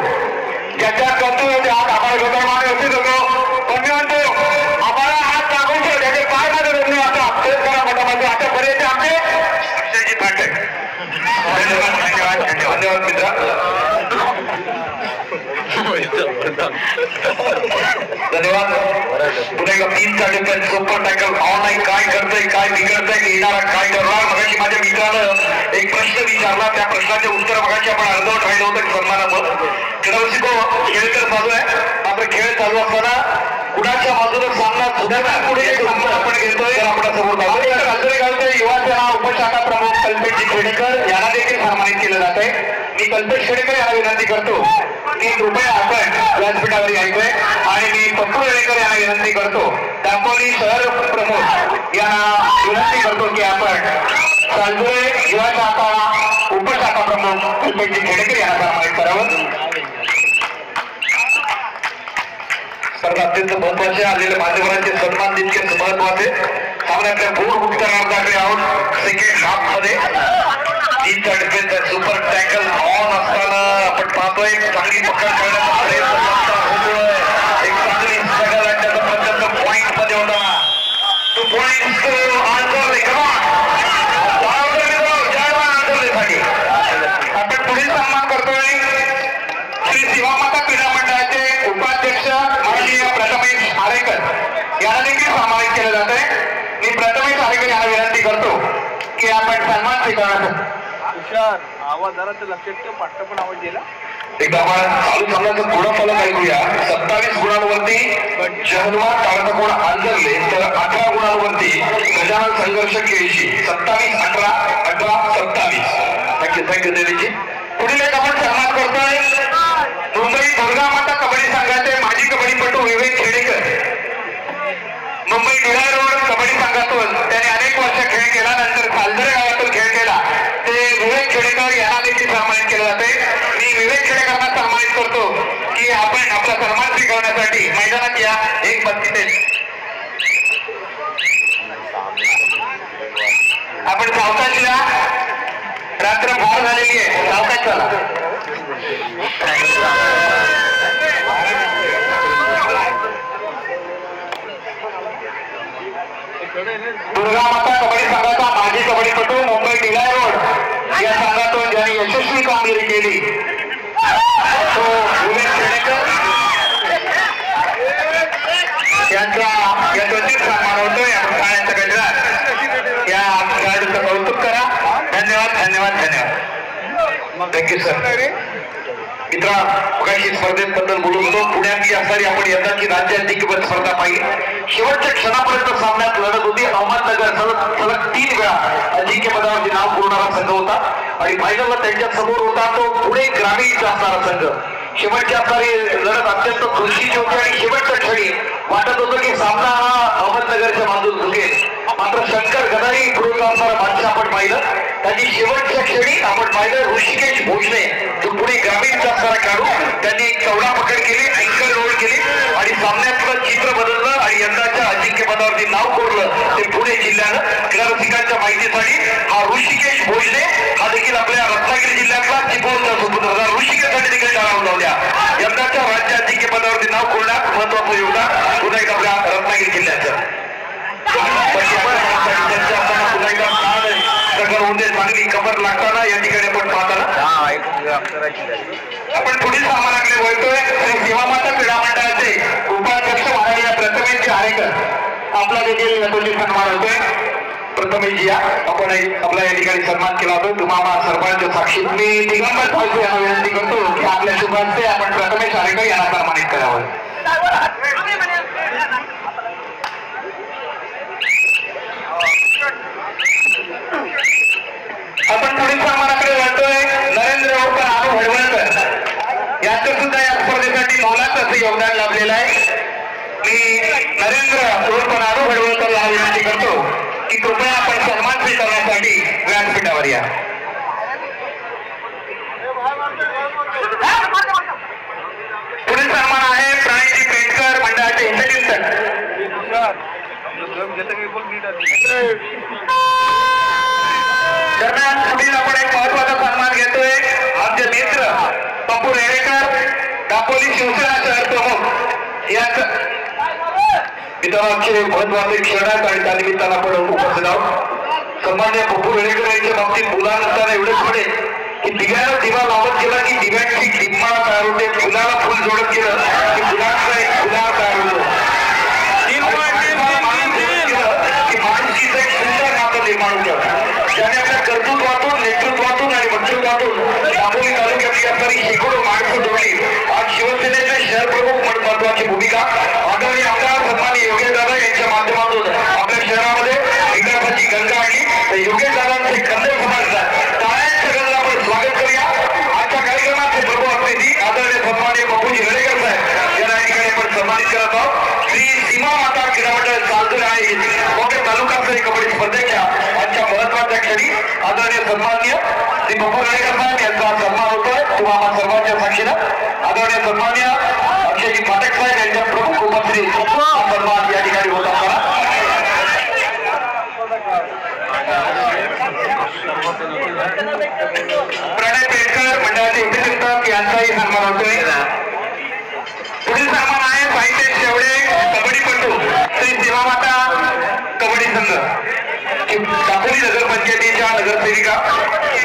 ज्याच्या कर्तव्य हात आम्हाला घेता माने व्यक्ती होतो. पण मी म्हणतो आम्हाला हात टाकून ठेव, त्याचे पाय माझं रोखणे आता तेच करा मोठामध्ये आतापर्यंत आमचे अक्षयजी फाटक. धन्यवाद धन्यवाद धन्यवाद मित्रा. धन्यवाद. पुन्हा एकदा 3 साडेपाच सुपर टॅकल ऑनलाईन काय करतंय, काय बिघडतंय, येणारा काय करणार. मगाशी माझ्या मित्रानं एक प्रश्न विचारला, त्या प्रश्नाचे उत्तर मगाशी आपण अर्धवट राहिलं होतं सन्मानावर. खेळ तर चालू आहे. मात्र खेळ चालू असताना कुणाच्या बाजूला सामना पुढे आपण घेतोय आपल्या समोर युवा सेना उपशाखा प्रमुख कल्पेशजी खेडेकर यांना देखील सन्मानित केलं जात आहे. मी कल्पेश खेडेकर यांना विनंती करतो की कृपया आपण व्यासपीठावर यायचंय. आणि मी पप्पू येळेकर यांना विनंती करतो, दापोली शहर प्रमुख यांना विनंती करतो की आपण चालतोय युवा शाखा उपशाखा प्रमुख कल्पेशजी खेडेकर यांना सन्मानित करावं. स्पर्धा अत्यंत महत्वाचे आलेल्या मान्यवरांचे सन्मान तितकेच महत्वाचे. सामन्यातल्या बोर्ड मुक्तांकडे आहोत. सेकंड हाफ मध्ये 3 साडेपाच सुपर टॅकल ऑन असताना आपण पाहतोय चांगली पकड करण्याचा प्रयत्न होतोय. एक चांगली स्ट्रगल त्याचा प्रत्यंत पॉइंट मध्ये होता. 2 पॉइंट्स आपण पुढील सन्मान करतोय श्री शिवामाता क्रीडा मंडळाचे उपाध्यक्ष माननीय प्रथमेश आरेकर यांना देखील सन्मानित केलं जात आहे. मी प्रथमेश आरेकर यांना विनंती करतो की आपण सन्मान स्वीकारण्याचा आवाज जरा लक्षात ठेव. पाठ पण आवाज दिला एकदा आपण चालू सामन्याचं गुणफलक ऐकूया. 27 गुणांवरती जहनुमान तालुका कोण आंजरले तर 18 गुणांवरती गजानन संघर्ष केळशी. 27 18 18 27. थँक्यू देवीजी. पुढील एक आपण सन्मान करतोय मुंबई दुर्गा माता कबड्डी संघाचे माजी कबड्डीपटू विवेक खेडेकर. मुंबई निळा रोड कबड्डी संघातून त्याने अनेक वर्ष खेळ केला, नंतर सालदरे गावातून खेळ केला. ते विवेक खेडेकर यांना देखील सन्मानित केलं जाते. मी विवेक खेडेकरांना सन्मानित करतो की आपण आपला सन्मान स्वीकारण्यासाठी मैदानात या. एक बत्तीस आपण सावकाशला रात्र फार झालेली आहे, सावकाश चला. दुर्गा माता कबड्डी संघाचा माजी कबड्डीपटू मुंबई निळा रोड या संघातून ज्यांनी यशस्वी कामगिरी केली तो उमेश खेडेकर यांचा यशस्वी सन्मान होतोय. आपण शाळेचा गजरात या खेळाडूचं कौतुक करा. धन्यवाद धन्यवाद धन्यवाद. Thank you sir. मित्रा मगाशी स्पर्धेबद्दल बोलत होतो. पुण्यातली असणारी आपण यंदाची राज्य अजिंक्यपद स्पर्धा पाहिली. शेवटच्या क्षणापर्यंत सामन्यात लढत होती. अहमदनगर सलग 3 वेळा अजिंक्यपदावरती नाव कोरणारा संघ होता आणि फायनलला त्यांच्या समोर होता तो पुणे ग्रामीणचा असणारा संघ. शेवटची असणारी लढत अत्यंत खुशीची होती आणि शेवटच्या क्षणी वाटत होतं की सामना हा अहमदनगरच्या बाजूला झुकेल. मात्र शंकर गदारी पुढे असणारा बादशाह आपण पाहिलं. त्यांनी शेवटच्या क्षणी आपण पाहिलं ऋषिकेश भोसले जो पुणे ग्रामीणचा असणारा खेळाडू त्यांनी एक चौडा पकड केली, अँकल रोल केली आणि सामन्यातलं चित्र बदललं आणि यंदाच्या अजिंक्यपदावरती नाव कोरलं ते पुणे जिल्ह्यानं. क्रीडारसिकांच्या माहितीसाठी हा ऋषिकेश भोसले हा देखील आपल्या रत्नागिरी जिल्ह्यातला चिपळूणचा सुपुत्र ऋषिकेशसाठी देखील टाळावून लावल्या. यंदाच्या राज्य अजिंक्यपदावरती नाव कोरण्यात महत्वाचं योगदान पुन्हा एक आपल्या रत्नागिरी जिल्ह्याचं. चांगली कबर लागताना या ठिकाणी आपण पाहताना आपण पुढील सामन्याकडे वळतोय. श्री सेवामाता क्रीडा मंडळाचे उपाध्यक्ष माननीय प्रथमेशजी आरेकर आपला देखील यथोचित सन्मान होतोय. प्रथमेशजी या आपण आपला या ठिकाणी सन्मान केला होता. तुम्हाला सर्वांच्या साक्षी मी दिगंबर भाऊजी यांना विनंती करतो की आपल्या शुभ हस्ते आपण प्रथमेश आरेकर यांना सन्मानित करावं. आपण पुढील सन्मानाकडे वळतोय. नरेंद्र उर्फ नानू भडवळकर यांचं सुद्धा या स्पर्धेसाठी मोलाचं असं योगदान लाभलेलं आहे. मी नरेंद्र उर्फ नानू भडवळकर यांना विनंती करतो की कृपया आपण सन्मान स्वीकारण्यासाठी व्यासपीठावर या. पुढील सन्मान आहे प्रणयजी पेंटकर मंडळाचे इंटरव्ह्यू. दरम्यान पुढील आपण एक महत्वाचा सन्मान घेतोय. आमचे मित्र पप्पू रेडेकर दापोली शिवसेना शहर प्रमुख यांचं मित्रांचे महत्वाचे क्षण आहेत आणि त्यानिमित्तानं आपण उपस्थित आहोत. सन्मान्य पप्पू रेडेकर यांच्या बाबतीत बोलानंतर एवढेच पुढे की दिव्याला दिवा लावत गेला की दिव्यांची दिग्माळा तयार होते. फुलाला फुल जोडत गेलं की फुलांचा एक फुलार तयार होतो. माणुसकीचं एक सुंदर नातं निर्माण होतं. त्याने आपल्या कर्तृत्वातून नेतृत्वातून आणि वक्तृत्वातून दापोली तालुक्यातली असणारी शेकडो माणसं जोडली. आज शिवसेनेचे शहर प्रमुख म्हणून महत्वाची भूमिका आदरणीय आमदार सन्माननीय योगेश दादा यांच्या माध्यमातून आपल्या शहरामध्ये विकासाची गंगा आणली. तर योगेश दादांचे कंदे समाजात टाळ्यांच्या गंगा आपण स्वागत करूया. आजच्या कार्यक्रमाचे प्रभू अतिथी आदरणीय सन्माननीय बापूजी रेडेकर साहेब यांना या ठिकाणी आपण सन्मानित करत आहोत. श्री सीमा माता क्रीडा मंडळ चालतूर आहे मोठे तालुकास्तरीय कबड्डी स्पर्धेच्या आजच्या महत्वाच्या क्षणी आदरणीय सन्माननीय श्री बापू रेडेकर साहेब यांचा सन्मान होतोय. तुम्हाला सर्वांच्या साक्षीनं आदरणीय सन्माननीय अक्षयजी फाटक साहेब यांच्या प्रमुख उपस्थितीत सन्मान या ठिकाणी होत असताना प्रणय पेडकर मंडळाचे उपस्थित यांचाही सन्मान होतोय. पुढील सन्मान आहे साहित्य शेवडे कबड्डीपटू श्री सेवामाता कबड्डी संघ दापोली नगर पंचायतीच्या नगरसेविका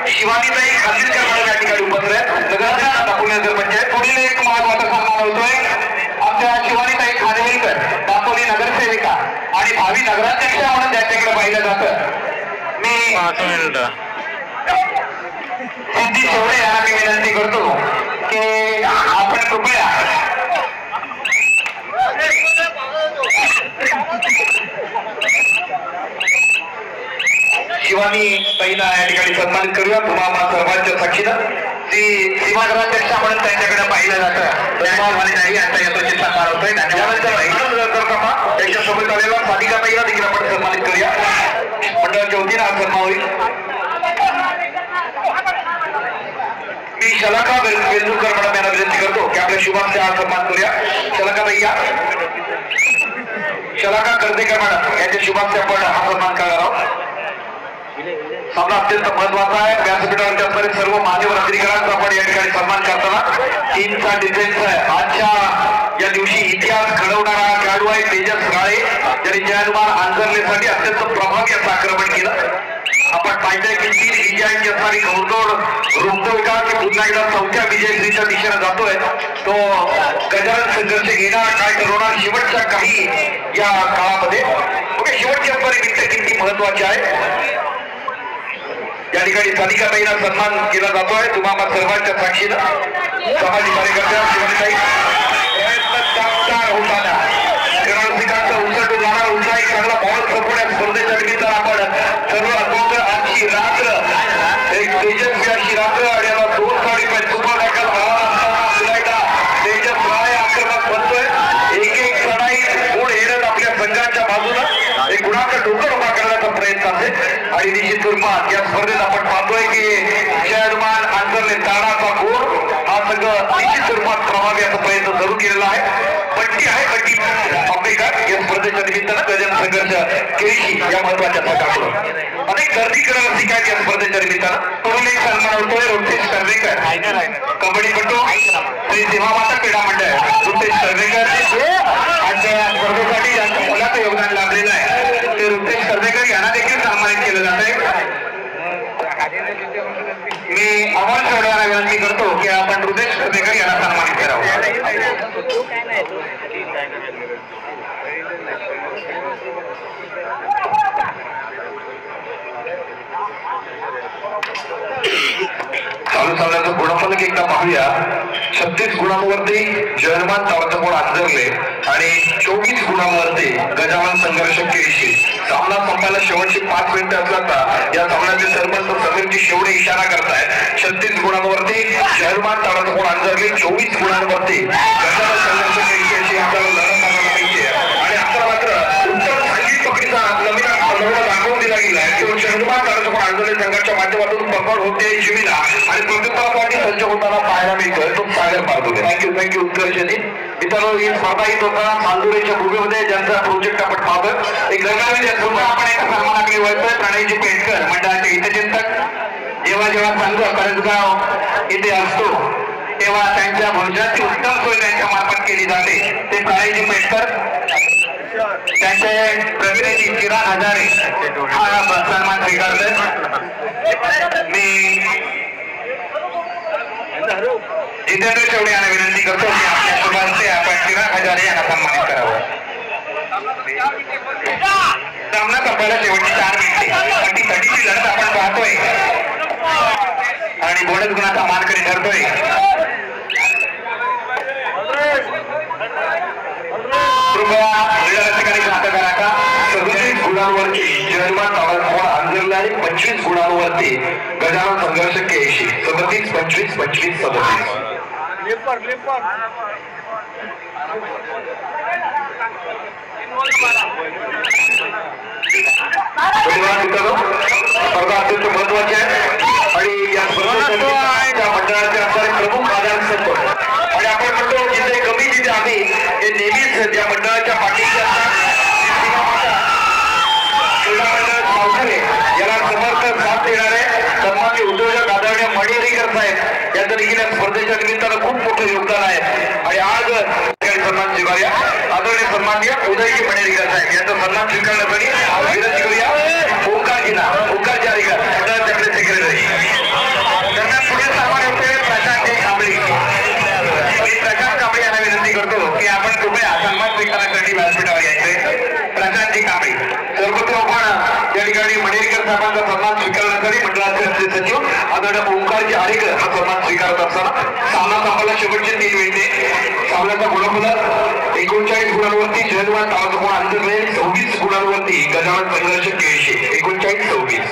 शिवानीताई खानविलकर मॅडम या ठिकाणी उपस्थित आहेत. दापोली नगर पंचायत. पुढील एक महत्वाचा सन्मान होतोय आमच्या शिवानीताई खानविलकर दापोली नगरसेविका आणि भावी नगराध्यक्षा म्हणून त्यांच्याकडे पाहिलं जातं. मी सिद्धी शेवडे यांना मी विनंती करतो की आपण कृपया शिवानी ताईला या ठिकाणी सन्मानित करूया. तुम्हाला सर्वांच्या साक्षीनं ती सीमा नगराध्यक्षा म्हणून त्यांच्याकडे पाहिलं जातं. धन्यवाद नाही यांचा यथोचित सन्मान होतोय. धन्यवाद. त्यांच्यासोबत आलेला साधिका ताईला देखील आपण सन्मानित करूया. मंडळाच्या वतीनं हा सन्मान होईल. मी शलाका वेलुरकर मॅडम यांना विनंती करतो की आपल्या शुभांचे हा सन्मान करूया. शलाका ताई या. शलाका कर्देकर मॅडम यांच्या शुभांचे आपण हा सन्मान करणार आहोत. सामना अत्यंत महत्वाचा आहे. व्यासपीठावरच्या असणारे सर्व मान्यवर अधिकाऱ्यांचा आपण या ठिकाणी सन्मान करताना टीमचा डिफेन्स आहे. आजच्या या दिवशी इतिहास घडवणारा खेळाडू आहे तेजस राळे, ज्यांनी जयनुमान आंजर्लेसाठी अत्यंत प्रभावी असं आक्रमण केलं. आपण पाहिजे की 3 विजयांची असणारी घोडदौड रुपतोय की पुन्हा एकदा 4थ्या विजयश्रीच्या दिशेने जातोय तो गजानन संघर्ष घेणार काय ठरवणार शेवटच्या काही या काळामध्ये. ओके, शेवटची असणारी मिनिटं किती महत्वाची आहे. या ठिकाणी सानिकाताईंना सन्मान केला जातोय तुम्हाला सर्वांच्या साक्षीनं. सामाजिक कार्यकर्त्या शिवाजीताई प्रयत्न चांगला होताना रसिकांचा उसटू जाणार उत्साह एक चांगला बॉल संपवण्या स्पर्धेच्या निमित्तानं आपण सर्व अगोदर आजची रात्र एक तेजस्वी अशी रात्र आणि याला 2 साडी सुपर दाखल तेजस राय आक्रमक बनतोय. एक चढाई गुण येणं आपल्या संघाच्या बाजूला एक गुणाचा डोकर उभा करण्याचा प्रयत्न असेल आणि निश्चित स्वरूपात या स्पर्धेत आपण पाहतोय की जयमान आंतरले ताणाचा गोड हा संघ निश्चित स्वरूपात प्रभावी असा प्रयत्न सुरू केलेला आहे. बट्टी आहे बट्टी अंबेकर या स्पर्धेच्या निमित्तानं गजानन संघर्ष केळशी या महत्वाच्या संघाकडून अनेक गर्दीकडे रसिक आहेत या स्पर्धेच्या निमित्तानं. करून एक सन्मान होतोय रुपेश सर्वेकर कबड्डीपटू श्री सेवामाता क्रीडा मंडळ रुपेश सर्वेकर आजच्या स्पर्धेसाठी जास्त मोलाचं योगदान लाभलेलं आहे ते रुपेश सर्वेकर यांना देखील सन्मानित केलं जात आहे. मी अमोल चौधरीला विनंती करतो की आपण रुपेश सर्वेकर यांना सन्मानित करावं. चालू सामन्याचं गुणफलक एकदा पाहूया. 36 गुणांवरती जयमान तावडकोण आंजरले आणि 24 गुणांवरती गजानन संघर्ष केळशी. सामना संपायला शेवटची 5 मिनिटं असतात या सामन्याचे सरपंच समीरजी शेवडे इशारा करतायत. 36 गुणांवरती जयमान तावडकोण आंजरले, 24 गुणांवरती गजानन संघर्ष केळशी अशी आपल्याला लढत सांगायला पाहिजे. आणि आता मात्र उत्तर संगीत पकडीचा नवीन दाखवून दिला गेला आहे की जयमान तावडकोण आंजरले संघाच्या माध्यमातून पकड होते शिवीला आणि प्रत्युत्तरासाठी सज्ज होताना पाहायला मिळतोय तो सागर पारदुले. थँक्यू उत्कर्षजी. मित्रांनो ही स्पर्धा ही होता मालदुरेच्या भूमीमध्ये ज्यांचा प्रोजेक्ट आपण पाहतोय. एक नवीन आपण एका सन्मानाकडे वळतोय. प्रणयजी पेटकर मंडळाचे हितचिंतक. जेव्हा जेव्हा संघ करंजगाव इथे असतो तेव्हा त्यांच्या भोजनाची उत्तम सोय त्यांच्या मार्फत केली जाते. ते प्रणयजी पेटकर त्यांचे प्रतिनिधी चिराग हजारे हा सन्मान स्वीकारतोय. मी जितेंद्र शेवडे यांना विनंती करतो की आपल्या शुभांचे आपण चिराग हजारे यांना सन्मानित करावं. सामना संपायला शेवटची 4 मिनिटे साठी लढत आपण पाहतोय आणि बोनस गुणाचा मानकरी ठरतोय. कृपया रसिकांनी शांत करा का. 37 गुणांवरती जयमान तावडकोण आंजरले आणि 25 गुणांवरती गजानन संघर्ष केळशी. 37 25 25 37. स्पर्धा अत्यंत महत्वाची आहे आणि या स्पर्धेच्या मंडळाचे असणारे प्रमुख आधार संत आणि आपण म्हणतो जिथे कमी जिथे आम्ही हे नेहमीच या मंडळाच्या पाठीशी क्रीडा मंडळ सावखरे याला समर्थन साथ देणारे सन्माननीय उद्योजक आदरणीय मणिहरीकर साहेब यांचं देखील या स्पर्धेच्या निमित्तानं खूप मोठं योगदान आहे. आणि आज सन्मान स्वीकारूया. आदरणीय सन्माननीय उदयजी मणिहरीकर साहेब यांचा सन्मान स्वीकारण्यासाठी विनंती करूया. ओंकारजी हरिकर मंडळाचे सेक्रेटरी. त्यांना पुढील सन्मान होते प्रशांत कांबळे. मी प्रशांत कांबळे यांना विनंती करतो की आपण कृपया सन्मान स्वीकारण्यासाठी व्यासपीठावर यायचे. प्रशांत कांबळे सर्वत्र आपण या ठिकाणी मणिहरीकर साहेबांचा सन्मान स्वीकारण्यासाठी मंडळाचे सचिव आदरणीय ओंकारजी हरिकर हा सन्मान स्वीकारत असताना सामना संपायला शेवटचे 3 मिनिटे. सामन्याचा गुणफलक 39 गुणांवरती जयमान तावडकोण आंजरले, 26 गुणांवरती गजानन संघर्ष केळशी. 39-26.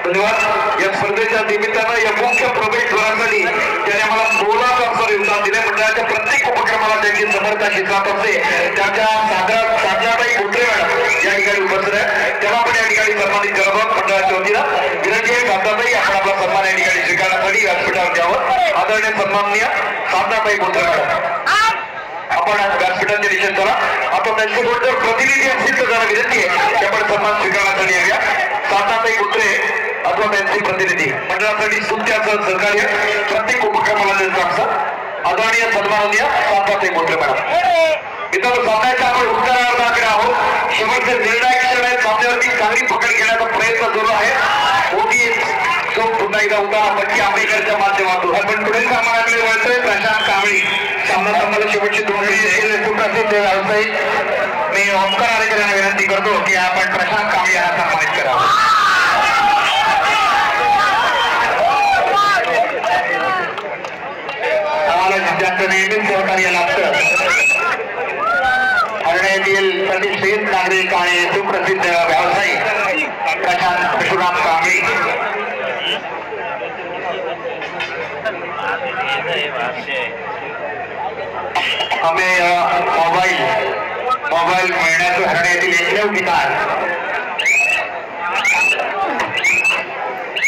धन्यवाद. या स्पर्धेच्या निमित्तानं या मुख्य प्रवेशद्वारासाठी त्याने मला मोलाचं असं योगदान दिले. मंडळाच्या प्रत्येक उपक्रमाला त्यांची समर्था शिकत असते. त्यांच्या साधनाताई गोत्रे मॅडम या ठिकाणी उपस्थित आहे. त्याला आपण या ठिकाणी सन्मानित करत आहोत. मंडळाच्या वतीनं विनंती आहे साधनाताई आपण आपला सन्मान या ठिकाणी स्वीकारण्यासाठी व्यासपीठावर द्यावं. आदरणीय सन्माननीय साधनाताई गोत्रे मॅडम आपण व्यासपीठाच्या दिशेने चला. आता त्यांच्यासोबत जर प्रतिनिधी असतील तर जरा विनंती आहे की आपण सन्मान स्वीकारण्यासाठी याव्या. साधनाताई गोत्रे अथवा त्यांचे प्रतिनिधी मंडळासाठी सुत्याचं सहकार्य प्रत्येक उपक्रमाला त्यांचं असं आदरणीय सन्माननीय साधनाताई गोत्रे मॅडम. इतर सामन्याच्या आपण उत्तरार्धाकडे आहोत. शेवटचे निर्णायक क्षण आहेत. सामन्यावरती चांगली पकड घेण्याचा प्रयत्न सुरू आहे. मोठी एकदा उतारा बच्ची आंबेकरच्या माध्यमातून. आपण पुढील सामन्याकडे वळतोय. प्रशांत कांबळी सामना शेवटची 2 सुप्रसिद्ध व्यावसायिक. मी ओमकार आरेकर यांना विनंती करतो की आपण प्रशांत कांबळी यांना सन्मानित करावं. आम्हाला ज्यांचं नेहमीच सहकार्य लागतं हरण्यातील प्रतिष्ठित नागरिक आणि सुप्रसिद्ध व्यावसायिक प्रशांत परशुराम कांबळी. हमें मोबाईल मिळण्याचं हरण्यातील एकमेव ठिकाण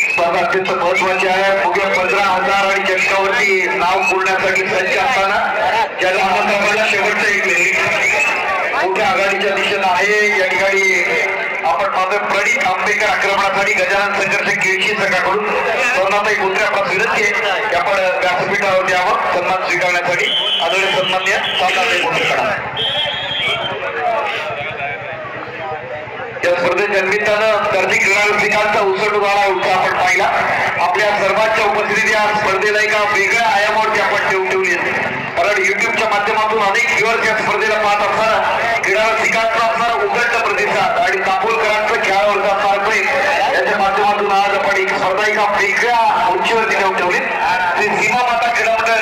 स्पर्धा अत्यंत महत्वाची आहे. उद्या 15,000 आणि चषकावरती नाव बोलण्यासाठी सज्ज असताना ज्याला आनंदाला शेवटचं एक लेख मोठ्या आघाडीच्या दिशेनं आहे. या ठिकाणी आपण पाहतोय प्रणित आंबेकर आक्रमणासाठी गजानन संघर्ष केळशी संघाकडून सोनाताई बोत्रे आपला विनंती आहे की आपण व्यासपीठावर यावं सन्मान स्वीकारण्यासाठी. आदरणीय सन्मान्य सोनाताई बोत्रेकडा या स्पर्धेच्या निमित्तानं गर्दी क्रीडा रसिकांचा उसळणारा उत्साह आपण पाहिला. आपल्या सर्वांच्या उपस्थितीत या स्पर्धेला एका वेगळ्या आयामावरती आपण ठेवली. कारण युट्यूबच्या माध्यमातून अनेक व्ह्युअर्स या स्पर्धेला पाहत असताना क्रीडा रसिकांचा असणारा उघडता प्रतिसाद आणि दापोलकरांचं खेळावरचा असणारा प्रेम याच्या माध्यमातून आज आपण एक स्पर्धा एका वेगळ्या उंचीवरती ठेवली. श्री सीमा माता क्रीडा मंडळ